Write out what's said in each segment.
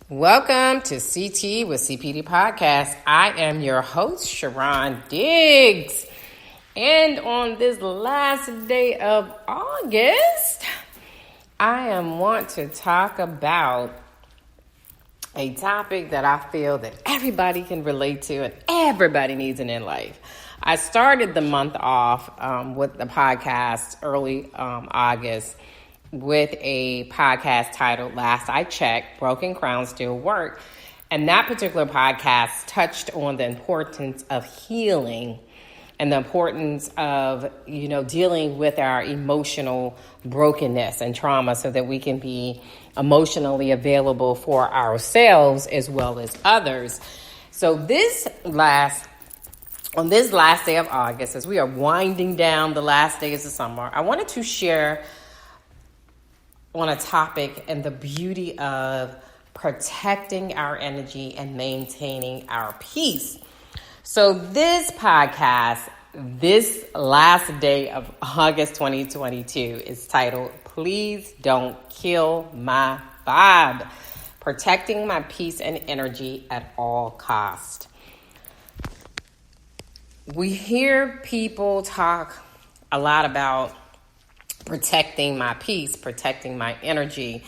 Welcome to CT with CPD Podcast. I am your host, Sharon Diggs. And on this last day of August, I want to talk about a topic that I feel that everybody can relate to and everybody needs in their life. I started the month off with the podcast early August with a podcast titled Last I Checked, Broken Crowns Still Work. And that particular podcast touched on the importance of healing and the importance of, dealing with our emotional brokenness and trauma so that we can be emotionally available for ourselves as well as others. So on this last day of August, as we are winding down the last days of summer, I wanted to share on a topic and the beauty of protecting our energy and maintaining our peace. So this podcast, this last day of August 2022, is titled, Please Don't Kill My Vibe, Protecting My Peace and Energy at All Cost. We hear people talk a lot about protecting my peace, protecting my energy.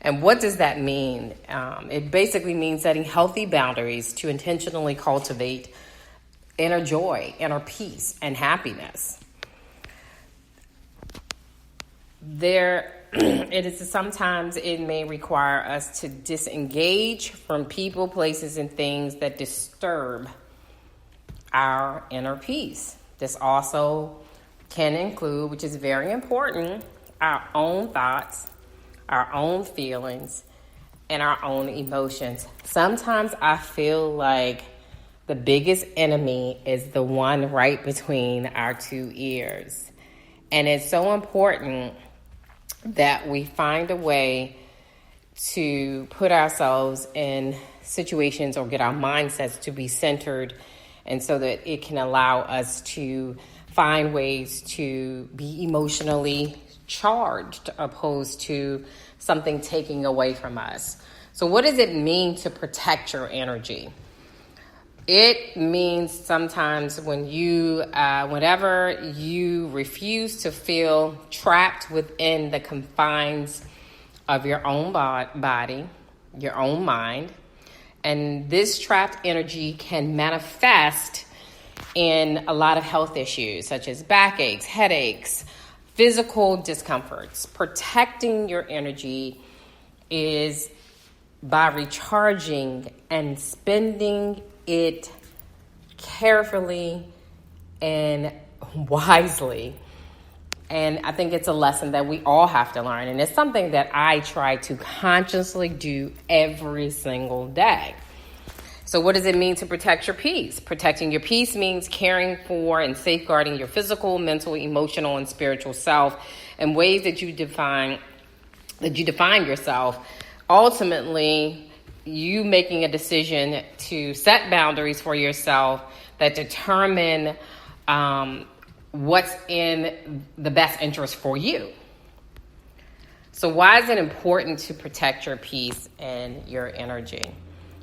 And what does that mean? It basically means setting healthy boundaries to intentionally cultivate inner joy, inner peace, and happiness. Sometimes it may require us to disengage from people, places, and things that disturb our inner peace. This also can include, which is very important, our own thoughts, our own feelings, and our own emotions. Sometimes I feel like the biggest enemy is the one right between our two ears. And it's so important that we find a way to put ourselves in situations or get our mindsets to be centered, and so that it can allow us to find ways to be emotionally charged opposed to something taking away from us. So what does it mean to protect your energy? It means sometimes whenever you refuse to feel trapped within the confines of your own body, your own mind, and this trapped energy can manifest in a lot of health issues such as backaches, headaches, physical discomforts. Protecting your energy is by recharging and spending it carefully and wisely. And I think it's a lesson that we all have to learn. And it's something that I try to consciously do every single day. So what does it mean to protect your peace? Protecting your peace means caring for and safeguarding your physical, mental, emotional, and spiritual self in ways that you define yourself. Ultimately, you making a decision to set boundaries for yourself that determine what's in the best interest for you. So why is it important to protect your peace and your energy?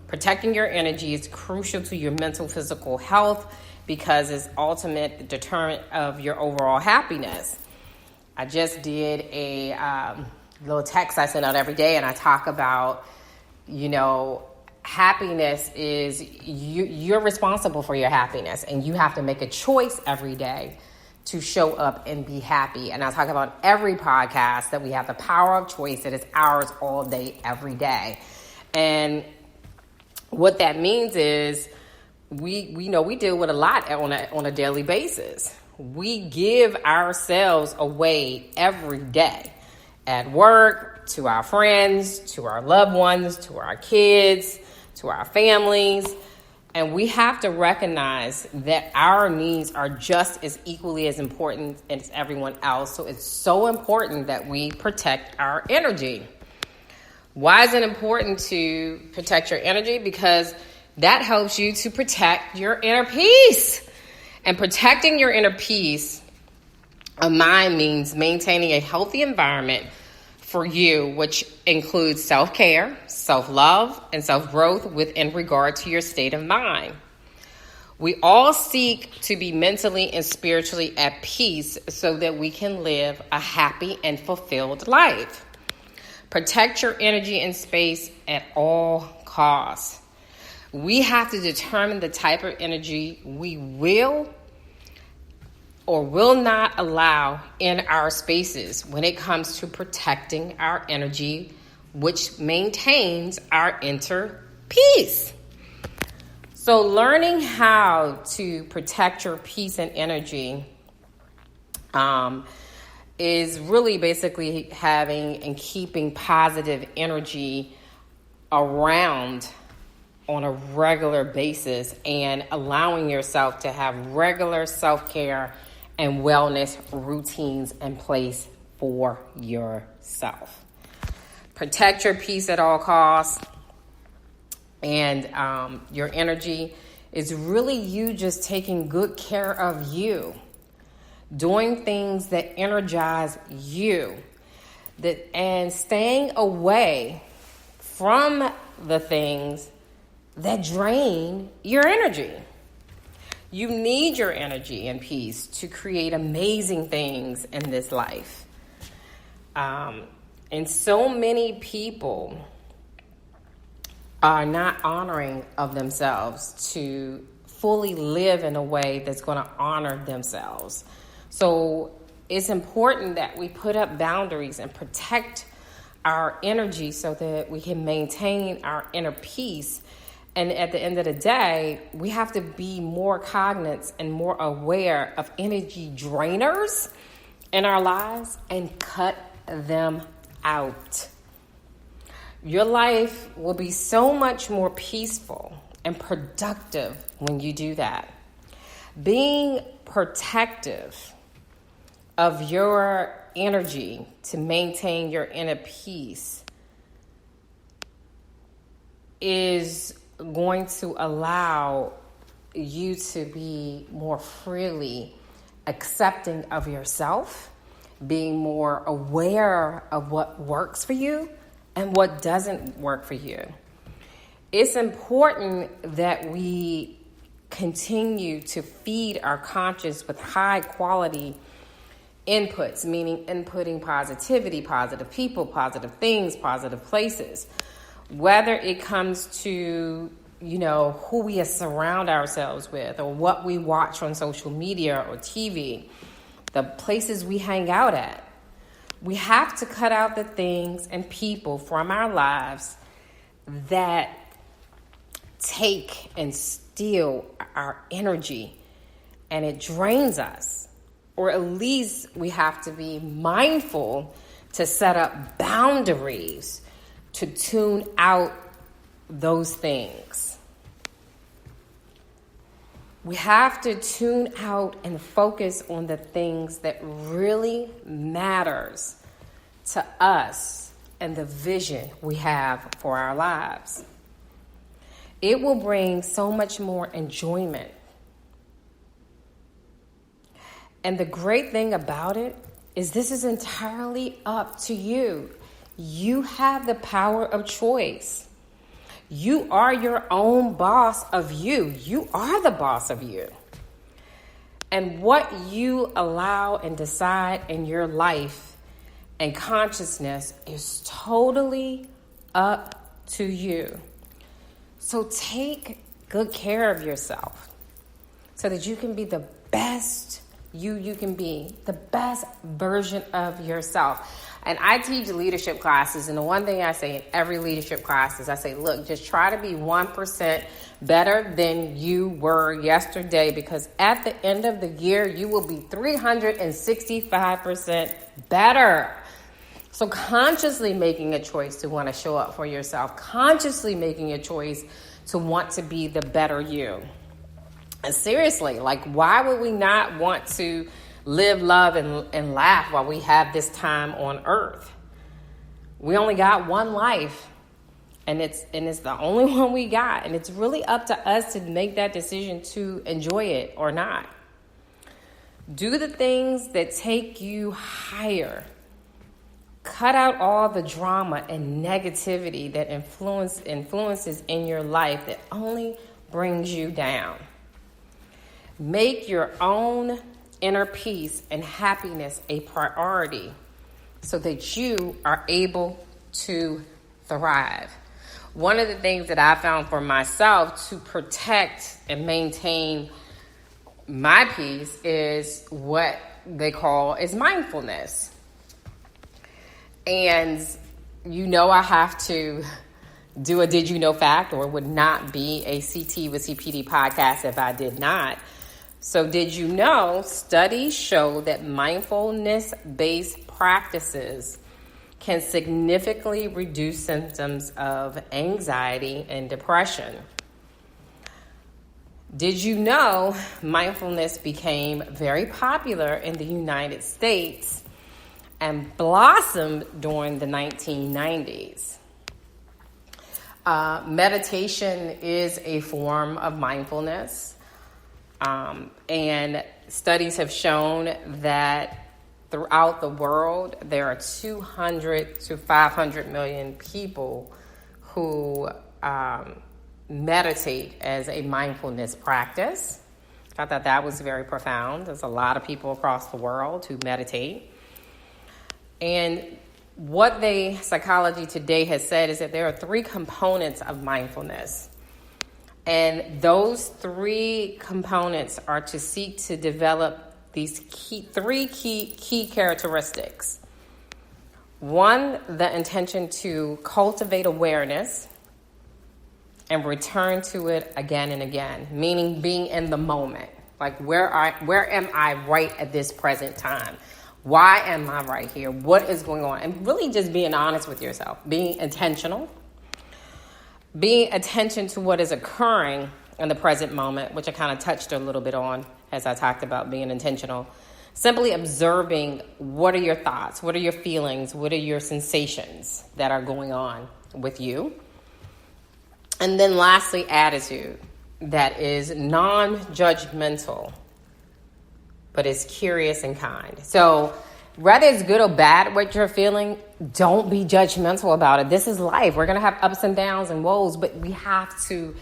Protecting your energy is crucial to your mental, physical health because it's ultimate deterrent of your overall happiness. I just did a little text I send out every day, and I talk about, happiness is you're responsible for your happiness, and you have to make a choice every day to show up and be happy. And I talk about every podcast that we have the power of choice that is ours all day, every day. And what that means is we deal with a lot on a daily basis. We give ourselves away every day at work, to our friends, to our loved ones, to our kids, to our families. And we have to recognize that our needs are just as equally as important as everyone else. So it's so important that we protect our energy. Why is it important to protect your energy? Because that helps you to protect your inner peace. And protecting your inner peace of mind means maintaining a healthy environment for you, which includes self-care, self-love, and self-growth within regard to your state of mind. We all seek to be mentally and spiritually at peace so that we can live a happy and fulfilled life. Protect your energy and space at all costs. We have to determine the type of energy we will or will not allow in our spaces when it comes to protecting our energy, which maintains our inner peace. So learning how to protect your peace and energy is really basically having and keeping positive energy around on a regular basis and allowing yourself to have regular self-care and wellness routines in place for yourself. Protect your peace at all costs. And your energy is really you just taking good care of you, doing things that energize you, and staying away from the things that drain your energy. You need your energy and peace to create amazing things in this life. And so many people are not honoring of themselves to fully live in a way that's going to honor themselves. So it's important that we put up boundaries and protect our energy so that we can maintain our inner peace. And at the end of the day, we have to be more cognizant and more aware of energy drainers in our lives and cut them out. Your life will be so much more peaceful and productive when you do that. Being protective of your energy to maintain your inner peace is going to allow you to be more freely accepting of yourself, being more aware of what works for you and what doesn't work for you. It's important that we continue to feed our conscious with high quality inputs, meaning inputting positivity, positive people, positive things, positive places. Whether it comes to, who we surround ourselves with or what we watch on social media or TV, the places we hang out at. We have to cut out the things and people from our lives that take and steal our energy and it drains us. Or at least we have to be mindful to set up boundaries to tune out those things. We have to tune out and focus on the things that really matters to us and the vision we have for our lives. It will bring so much more enjoyment. And the great thing about it is this is entirely up to you. You have the power of choice. You are your own boss of you. You are the boss of you. And what you allow and decide in your life and consciousness is totally up to you. So take good care of yourself so that you can be the best you can be, the best version of yourself. And I teach leadership classes, and the one thing I say in every leadership class is I say, look, just try to be 1% better than you were yesterday, because at the end of the year, you will be 365% better. So consciously making a choice to want to show up for yourself, consciously making a choice to want to be the better you. And seriously, why would we not want to live, love, and laugh while we have this time on earth? We only got one life, and it's the only one we got. And it's really up to us to make that decision to enjoy it or not. Do the things that take you higher Cut out all the drama and negativity that influences in your life that only brings you down. Make your own inner peace and happiness a priority so that you are able to thrive. One of the things that I found for myself to protect and maintain my peace is what they call is mindfulness. And I have to do a Did You Know fact, or would not be a CT with CPD podcast if I did not. So did you know studies show that mindfulness-based practices can significantly reduce symptoms of anxiety and depression? Did you know mindfulness became very popular in the United States and blossomed during the 1990s? Meditation is a form of mindfulness. And studies have shown that throughout the world, there are 200 to 500 million people who meditate as a mindfulness practice. I thought that was very profound. There's a lot of people across the world who meditate. And what Psychology Today has said is that there are 3 components of mindfulness. And those 3 components are to seek to develop these three key characteristics. 1, the intention to cultivate awareness and return to it again and again, meaning being in the moment. Like, where am I right at this present time? Why am I right here? What is going on? And really just being honest with yourself, being intentional, being attention to what is occurring in the present moment, which I kind of touched a little bit on as I talked about being intentional. Simply observing, what are your thoughts? What are your feelings? What are your sensations that are going on with you? And then lastly, attitude that is non-judgmental, but is curious and kind. So whether it's good or bad what you're feeling, don't be judgmental about it. This is life. We're going to have ups and downs and woes, but we have to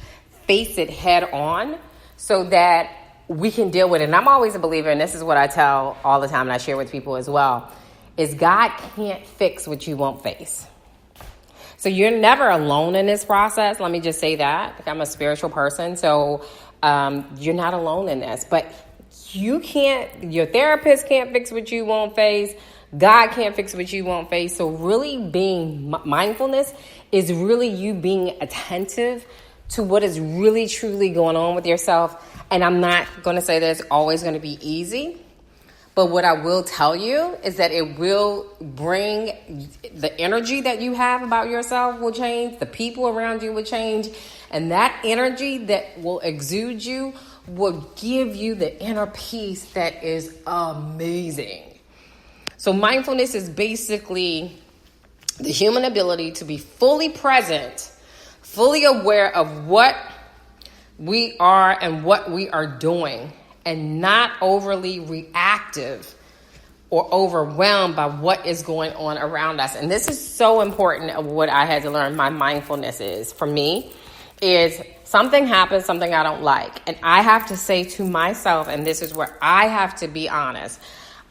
face it head on so that we can deal with it. And I'm always a believer, and this is what I tell all the time and I share with people as well, is God can't fix what you won't face. So you're never alone in this process. Let me just say that. Like, I'm a spiritual person, so you're not alone in this. But your therapist can't fix what you won't face. God can't fix what you won't face. So really being mindfulness is really you being attentive to what is really truly going on with yourself. And I'm not going to say that it's always going to be easy. But what I will tell you is that it will bring the energy that you have about yourself will change. The people around you will change. And that energy that will exude you will give you the inner peace that is amazing. So mindfulness is basically the human ability to be fully present, fully aware of what we are and what we are doing, and not overly reactive or overwhelmed by what is going on around us. And this is so important of what I had to learn my mindfulness is. For me, is something happens, something I don't like. And I have to say to myself, and this is where I have to be honest,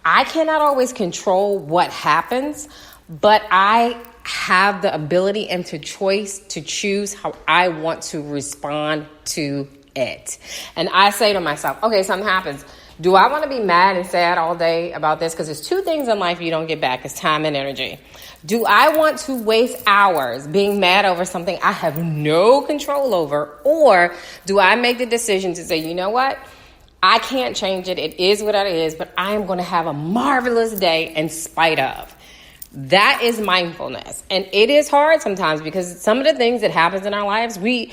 I cannot always control what happens, but I have the ability and the choice to choose how I want to respond to it. And I say to myself, okay, something happens. Do I want to be mad and sad all day about this? Because there's 2 things in life you don't get back. It's time and energy. Do I want to waste hours being mad over something I have no control over? Or do I make the decision to say, you know what? I can't change it. It is what it is, but I am going to have a marvelous day in spite of. That is mindfulness. And it is hard sometimes because some of the things that happens in our lives, we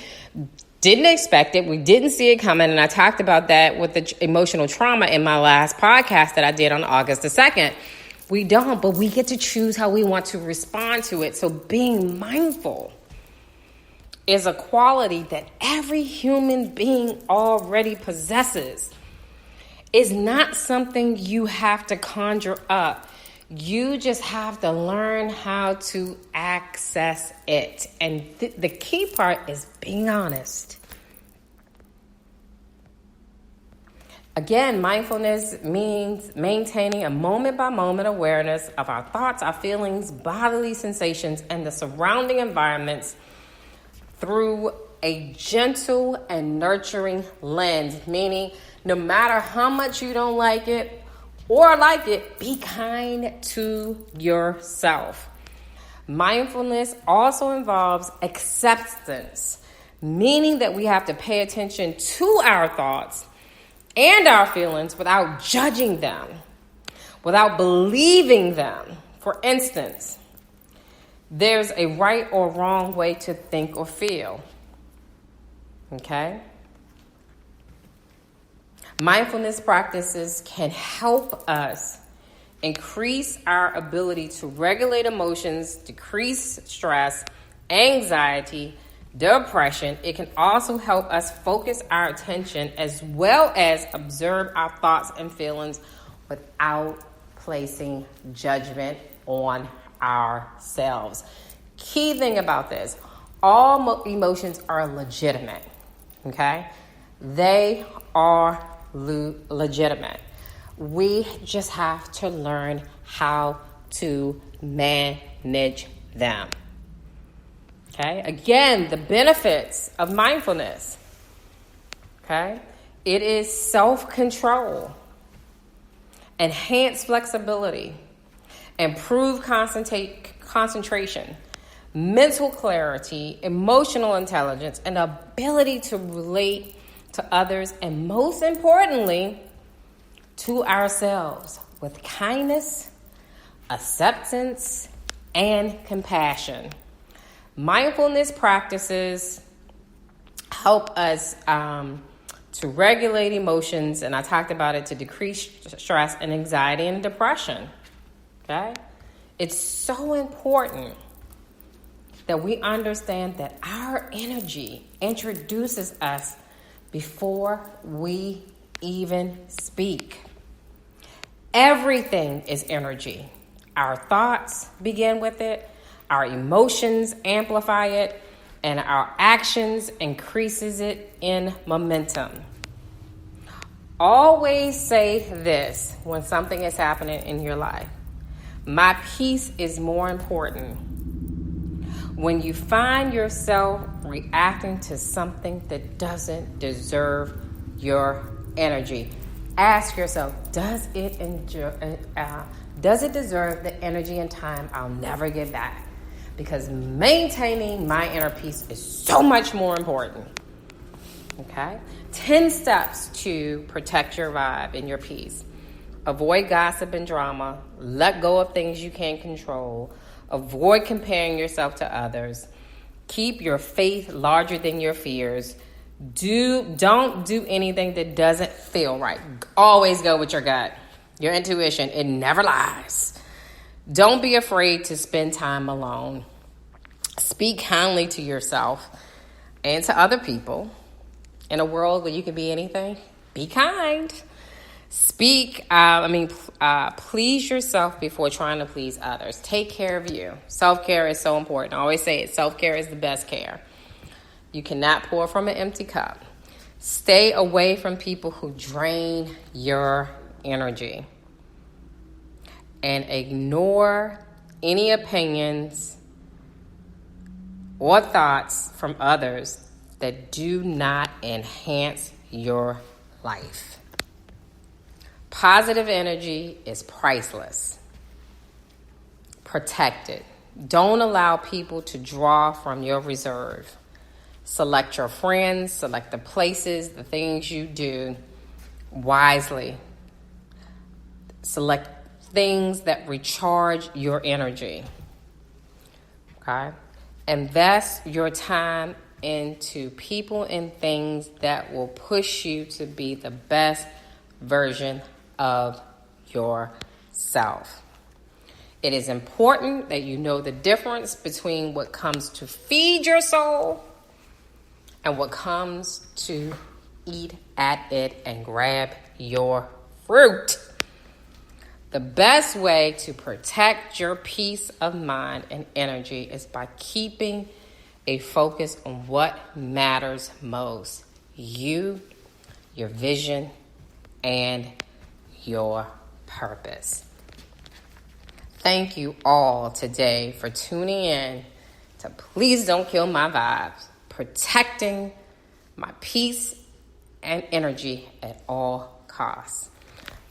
didn't expect it. We didn't see it coming. And I talked about that with the emotional trauma in my last podcast that I did on August the 2nd. We don't, but we get to choose how we want to respond to it. So being mindful is a quality that every human being already possesses. It's not something you have to conjure up. You just have to learn how to access it. And the key part is being honest. Again, mindfulness means maintaining a moment-by-moment awareness of our thoughts, our feelings, bodily sensations, and the surrounding environments through a gentle and nurturing lens, meaning no matter how much you don't like it or like it, be kind to yourself. Mindfulness also involves acceptance, meaning that we have to pay attention to our thoughts and our feelings without judging them, without believing them. For instance, there's a right or wrong way to think or feel. Okay? Mindfulness practices can help us increase our ability to regulate emotions, decrease stress, anxiety, depression. It can also help us focus our attention as well as observe our thoughts and feelings without placing judgment on ourselves. Key thing about this, all emotions are legitimate, okay? They are legitimate. We just have to learn how to manage them. Okay? Again, the benefits of mindfulness. Okay? It is self-control, enhanced flexibility, improved concentration, mental clarity, emotional intelligence, and ability to relate to others, and most importantly, to ourselves with kindness, acceptance, and compassion. Mindfulness practices help us to regulate emotions, and I talked about it, to decrease stress and anxiety and depression. Okay? It's so important that we understand that our energy introduces us before we even speak. Everything is energy. Our thoughts begin with it, our emotions amplify it, and our actions increases it in momentum. Always say this when something is happening in your life: my peace is more important. When you find yourself reacting to something that doesn't deserve your energy, ask yourself, does it deserve the energy and time I'll never get back? Because maintaining my inner peace is so much more important. Okay? 10 steps to protect your vibe and your peace. Avoid gossip and drama. Let go of things you can't control. Avoid comparing yourself to others. Keep your faith larger than your fears. Don't do anything that doesn't feel right. Always go with your gut, your intuition. It never lies. Don't be afraid to spend time alone. Speak kindly to yourself and to other people. In a world where you can be anything, be kind. Please yourself before trying to please others. Take care of you. Self-care is so important. I always say it. Self-care is the best care. You cannot pour from an empty cup. Stay away from people who drain your energy. And ignore any opinions or thoughts from others that do not enhance your life. Positive energy is priceless. Protect it. Don't allow people to draw from your reserve. Select your friends, select the places, the things you do wisely. Select things that recharge your energy. Okay? Invest your time into people and things that will push you to be the best version of yourself. It is important that you know the difference between what comes to feed your soul and what comes to eat at it and grab your fruit. The best way to protect your peace of mind and energy is by keeping a focus on what matters most: you, your vision, and your purpose. Thank you all today for tuning in to Please Don't Kill My Vibes, protecting my peace and energy at all costs.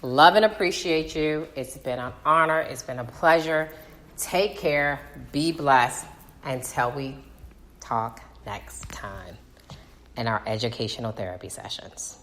Love and appreciate you. It's been an honor. It's been a pleasure. Take care. Be blessed. Until we talk next time in our educational therapy sessions.